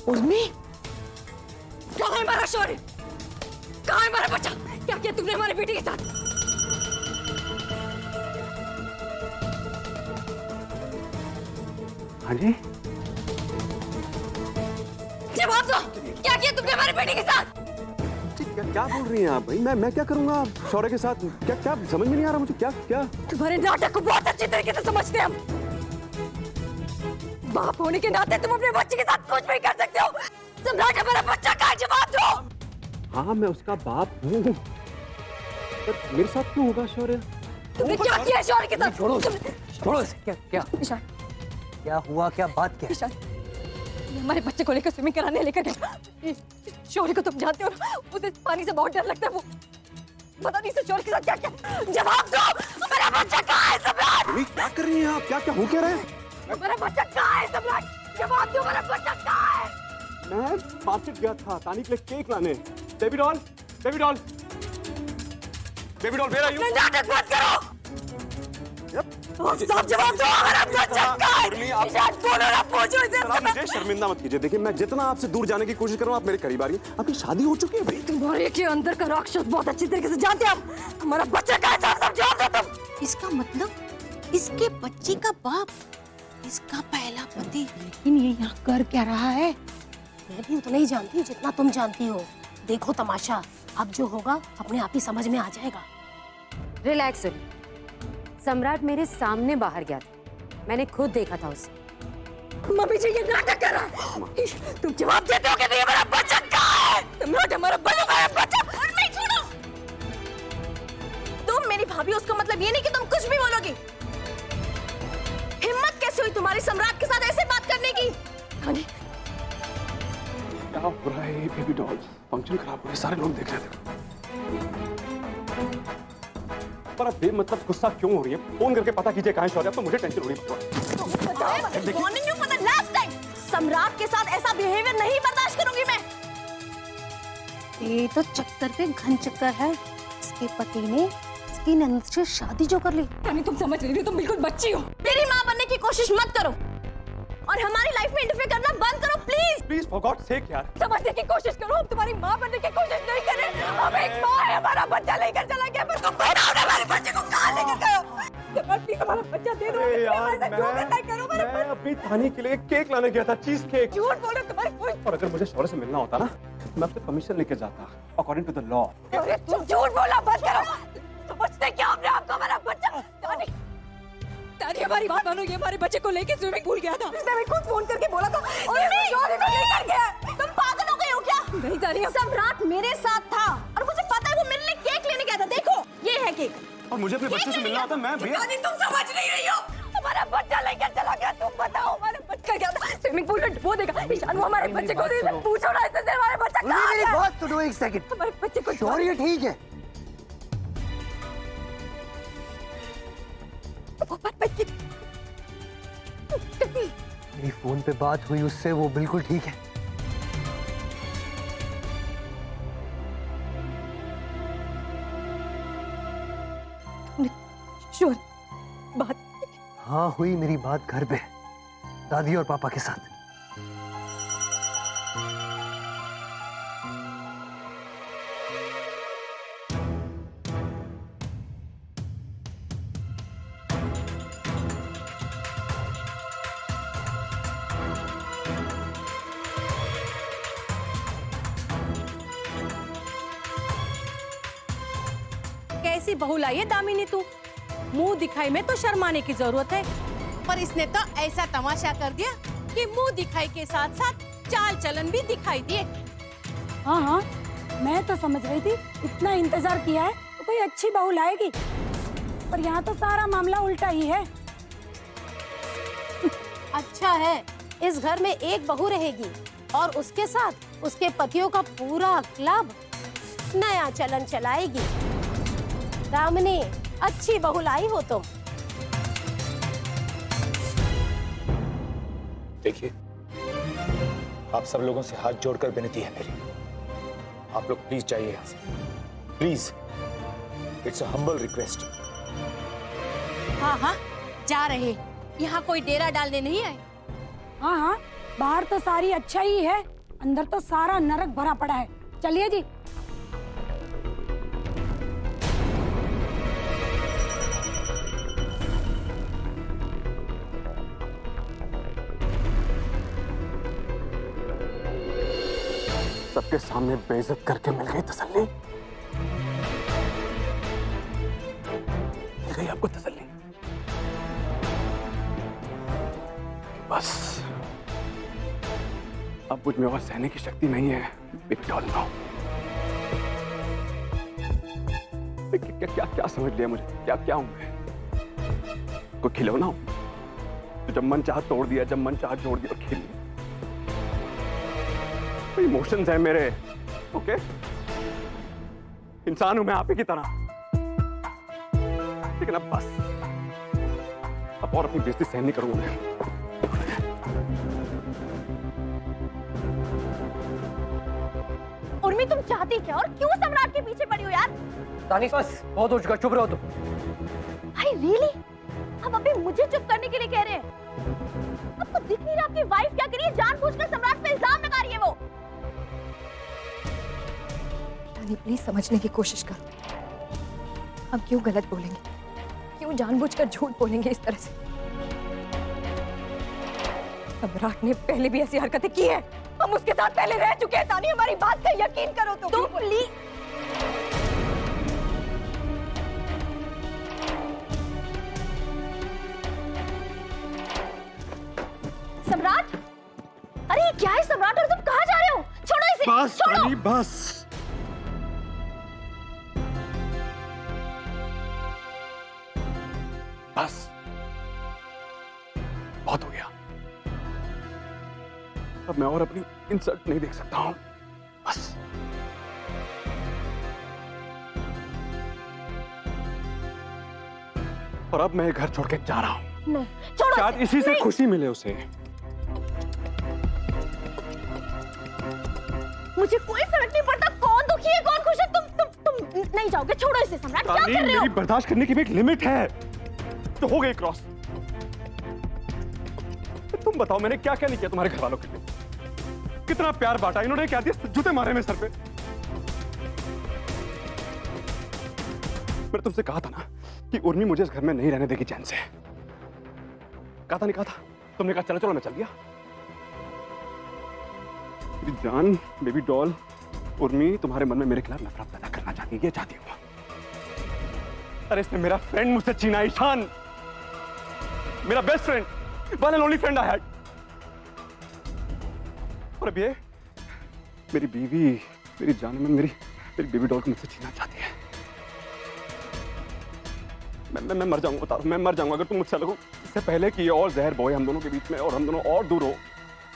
उर्मी, कहाँ है हमारा शौर्य? कहाँ है हमारा बच्चा? क्या किया तुमने हमारे बेटे के साथ? हाँ जी, जवाब दो, क्या किया तुमने हमारे बेटे के साथ? क्या बोल रही हैं आप भाई? मैं क्या करूंगा शौर्य के साथ? क्या क्या समझ में नहीं आ रहा मुझे। क्या क्या तुम्हारे नाटक को बहुत अच्छी तरीके से समझते हैं हम। बाप होने के नाते तुम अपने बच्चे के साथ कुछ भी कर सकते हो। सम्राट हमारा बच्चा कहाँ है? जवाब दो। हाँ, मैं उसका बाप हूँ, पर मेरे साथ क्यों होगा शौर्य? तुमने क्या किया शौर्य के साथ? छोड़ो इसे। क्या क्या ईशान, क्या हुआ? क्या बात क्या? ईशान, ये हमारे बच्चे को लेकर स्विमिंग कराने लेकर गया। शौर्य को तुम जानते हो ना, उसे पानी से बहुत डर लगता है। वो पता नहीं से शौर्य के साथ क्या किया। जवाब दो, हमारा बच्चा कहाँ है? सम्राट, क्या कर रही हैं आप? क्या क्या हो क्या रहा है? हमारा बच्चा कहाँ है? सम्राट, जवाब दो, हमारा बच्चा कहाँ है? मैं मार्केट गया था तानी के लिए केक लाने। Baby doll, baby doll, baby doll, where are you? नाटक मत करो। सब जवाब दो, हमारा बच्चा कहाँ है? ईशान, बोलो ना, पूछो इसे। आप मुझे शर्मिंदा मत कीजिए। देखिए, मैं जितना आपसे दूर जाने की कोशिश कर रहा हूँ, आप मेरे करीब आ रही हैं। आपकी शादी हो चुकी है भाई। तुम्हारे के अंदर का राक्षस बहुत अच्छी तरीके से जानते हैं हम। हमारा बच्चा कहाँ है? सब जवाब दो तुम। इसका मतलब इसके बच्चे का बाप इसका पहला पति। लेकिन ये यहाँ कर क्या रहा है? मैं भी उतना ही जानती हूँ जितना तुम जानती हो। देखो तमाशा, अब जो होगा अपने आप ही समझ में आ जाएगा। रिलैक्स। सम्राट मेरे सामने बाहर गया था, मैंने खुद देखा था उसे। मम्मी जी, ये नाटक कर रहा है। तुम जवाब देते हो कि नहीं? हमारा बच्चा कहाँ है? सम्राट, हमारा बच्चा। नहीं, छोड़ो। तुम मेरी भाभी हो, उसका मतलब ये नहीं कि तुम कुछ भी बोलोगी। हिम्मत कैसे हुई तुम्हारी सम्राट के साथ ऐसे बात करने की? क्या हो रहा है बेबी डॉल? फंक्शन खराब हो रहा है, सारे लोग देख रहे थे। पर अब बेमतलब गुस्सा क्यों हो रही है? फोन करके पता कीजिए कहाँ है शौर्य। अब तो मुझे टेंशन हो रही है। Warning you for the last time. सम्राट के साथ ऐसा बिहेवियर नहीं बर्दाश्त करूंगी मैं। ये तो चक्कर पे घन चक्कर है। इसके पति ने इसकी नंद से शादी जो कर ली। तुम समझ नहीं रही हो, तुम बिल्कुल बच्ची हो। मेरी माँ बनने की कोशिश मत करो और हमारी लाइफ में इंटरफेयर करना बंद करो please. Please for God sake यार, समझने की कोशिश करो। हम तुम्हारी माँ बनने की कोशिश नहीं कर रहे। हम एक माँ है, हमारा बच्चा लेकर चला गया, पर तुम बताओ ना हमारे बच्चे को कहाँ लेकर गए हो? प्लीज हमारा बच्चा दे दो। मैं अपनी तानी के लिए केक लाने गया था, चीज केक। झूठ बोलो, तुम्हारी कोई। और अगर मुझे शौर्य से मिलना होता ना, मैं अपने परमिशन लेकर जाता अकॉर्डिंग टू द लॉ। अरे तुम झूठ बोला बंद करो। समझते क्या अपने आप को? हमारा बच्चा तानी हमारी बात मानो, ये हमारे बच्चे को लेके स्विमिंग पूल गया था। इसने हमें खुद फोन करके बोला था और शौर्य को लेकर गया। तुम पागल हो गए हो क्या? नहीं तानी, सम्राट मेरे साथ था और मुझे पता है वो मेरे लिए केक लेने गया था। देखो, ये है केक। और मुझे अपने बच्चे से मिलना होता, मैं भैया। तानी, तुम समझ नहीं रही हो। हमारा बच्चा लेकर चला गया। तुम बताओ हमारा बच्चा क्या था? स्विमिंग पूल में वो देखा। ईशान, वो हमारे बच्चे को पूछो ना इससे, हमारे बच्चा कहाँ है? मेरी बात सुनो एक सेकंड। हमारे बच्चे को शौर्य ठीक है। मेरी फोन पे बात हुई उससे, वो बिल्कुल ठीक है। शौर्य, बात? हाँ हुई मेरी बात घर पे, दादी और पापा के साथ। कैसी बहू लाई है दामिनी तू? मुंह दिखाई में तो शर्माने की जरूरत है, पर इसने तो ऐसा तमाशा कर दिया कि मुंह दिखाई के साथ साथ चाल चलन भी दिखाई दिए। हाँ हाँ, मैं तो समझ रही थी इतना इंतजार किया है तो कोई अच्छी बहू लाएगी, पर यहाँ तो सारा मामला उल्टा ही है। अच्छा है, इस घर में एक बहू रहेगी और उसके साथ उसके पतियों का पूरा क्लब नया चलन चलाएगी। दामिनी, अच्छी बहू लाई हो तुम। देखिए, आप सब लोगों से हाथ जोड़कर विनती है मेरी, आप लोग प्लीज जाइए यहाँ से, please. It's a humble request. हाँ हाँ, जा रहे। यहाँ कोई डेरा डालने नहीं आए। हाँ हाँ, बाहर तो सारी अच्छा ही है, अंदर तो सारा नरक भरा पड़ा है। चलिए जी। सबके सामने बेइज्जत करके मिल गई तसल्ली, मिल गई आपको तसल्ली। बस अब मुझ में और सहने की शक्ति नहीं है बेबी डॉल। क्या क्या क्या समझ लिया मुझे? क्या क्या हूं मैं? कोई खिलौना हूं तो जब मन चाह तोड़ दिया, जब मन चाह जोड़ दिया और खेल लिया। इमोशंस हैं मेरे, ओके? इंसान हूं मैं आप ही की तरह, लेकिन अब बस, अब और अपनी बेइज्जती सहन नहीं करूंगा मैं। उर्मी तुम चाहती क्या और क्यों सम्राट के पीछे पड़ी हो यार? तानी बस बहुत हो चुका, चुप रहो तुम। भाई रियली? अब अभी मुझे चुप करने के लिए कह रहे हैं? आपको दिख नहीं रहा आपकी वाइफ क्या करी है? जानबूझकर सम्राट पे इल्जाम लगा रही है वो। रानी प्लीज समझने की कोशिश करो, हम क्यों गलत बोलेंगे, क्यों जानबूझकर झूठ बोलेंगे इस तरह से? सम्राट ने पहले भी ऐसी हरकतें की है, हम उसके साथ पहले रह चुके हैं। तानी हमारी बात का यकीन करो तुम प्लीज। सम्राट, अरे ये क्या है सम्राट, और तुम कहाँ जा रहे हो? छोड़ो इसे, बस छोड़ो। तानी बस, बस बहुत हो गया। अब मैं और अपनी इंसल्ट नहीं देख सकता हूं, बस। और अब मैं घर छोड़ के जा रहा हूं। नहीं, छोड़ो शायद इसी से खुशी मिले उसे। मुझे कोई फर्क नहीं पड़ता कौन दुखी है कौन खुश है। तुम नहीं जाओगे, छोड़ो इसे सम्राट। क्या कर रहे हो? मेरी बर्दाश्त करने की भी एक लिमिट है, तो हो गई क्रॉस। तुम बताओ मैंने क्या क्या नहीं किया तुम्हारे घर वालों के लिए? कितना प्यार बांटा, इन्होंने क्या दिया? जूते मारे मेरे सर पे। मैंने तुमसे कहा था ना कि उर्मी मुझे इस घर में नहीं रहने देगी चैन से। कहा था नहीं कहा था? तुमने कहा चलो चलो, मैं चल गया। मेरी जान बेबी डॉल उर्मी तुम्हारे मन में मेरे खिलाफ नफरत पैदा करना चाहती है, ये चाहती हूँ। अरे इसने मेरा फ्रेंड मुझसे छीना, ईशान, मेरा best friend, one and only friend I had. और अब ये मेरी बीवी, मेरी जान में मेरी बेबी डॉल को मुझसे छीनना चाहती है। मैं मर जाऊंगा, बता रहा हूं, मैं मर जाऊंगा अगर तुम मुझसे लगो। इससे पहले कि ये और जहर बोए हम दोनों के बीच में और हम दोनों और दूर हो।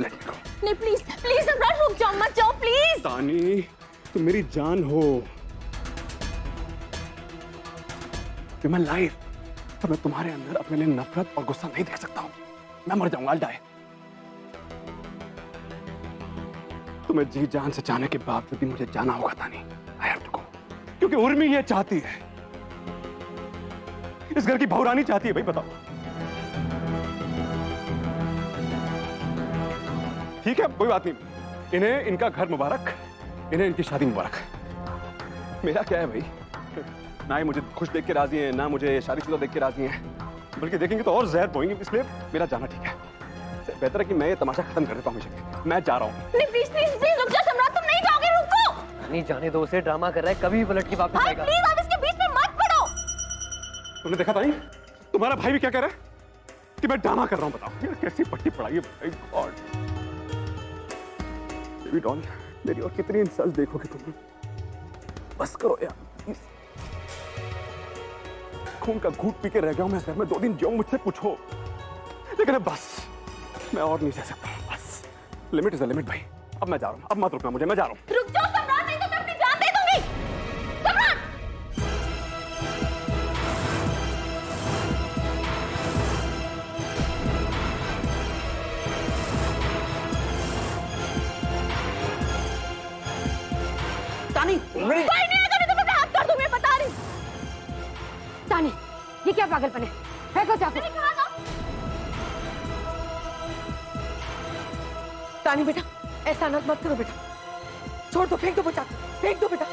लेट मी गो। नहीं प्लीज प्लीज सम्राट, रुक जाओ, मत जाओ प्लीज। तानी तुम मेरी जान हो, कि मैं लाइफ, पर मैं तुम्हारे अंदर अपने लिए नफरत और गुस्सा नहीं देख सकता हूं। मैं मर जाऊंगा, I'll die। तुम्हें जी जान से चाहने के बावजूद भी मुझे जाना होगा तानी। I have to go। क्योंकि उर्मी ये चाहती है, इस घर की बहुरानी चाहती है। भाई बताओ, ठीक है कोई बात नहीं, इन्हें इनका घर मुबारक, इन्हें इनकी शादी मुबारक। मेरा क्या है भाई, ना ही मुझे खुश देख के राजी है, ना मुझे शादीशुदा देख के राजी है, बल्कि देखेंगे तो और जहर बोएंगे। इसलिए मेरा जाना ठीक है। बेहतर है कि मैं ये तमाशा खत्म कर देता हूँ। मैं जा रहा हूँ। नहीं प्लीज प्लीज प्लीज रुक जाओ सम्राट, तुम नहीं जाओगे, रुको। नहीं जाने दो उसे, ड्रामा कर रहा है, कभी भी पलट के वापस भाई आएगा। प्लीज आप इसके बीच में मत पड़ो। तुमने देखा था नहीं, तुम्हारा भाई भी क्या कह रहा है कि मैं ड्रामा कर रहा हूँ। बताओ यार कैसी पट्टी पड़ाई है। गॉड बेबी डॉल, मेरी और कितनी इंसल्ट देखोगे तुम? बस करो यार, खून का घूंट पी के रह गया हूं मैं घर में। 2 दिन जो मुझसे पूछो, लेकिन अब बस मैं और नहीं सह सकता हूं। बस लिमिट इज द लिमिट भाई। अब मैं जा रहा हूं, अब मत रुकना मुझे, मैं जा रहा हूं। रुक जाओ सम्राट, नहीं तो मैं अपनी जान दे दूंगी। सम्राट तानी कोई नहीं आएगा, नहीं तो मैं हाथ कर दूं, मैं बता रही हूं। तानी, ये क्या पागलपन है? फेंको चाकू। मैंने कहा था। रानी बेटा, ऐसा अनर्थ मत करो बेटा, छोड़ दो, फेंक दो बेटा, फेंक दो बेटा।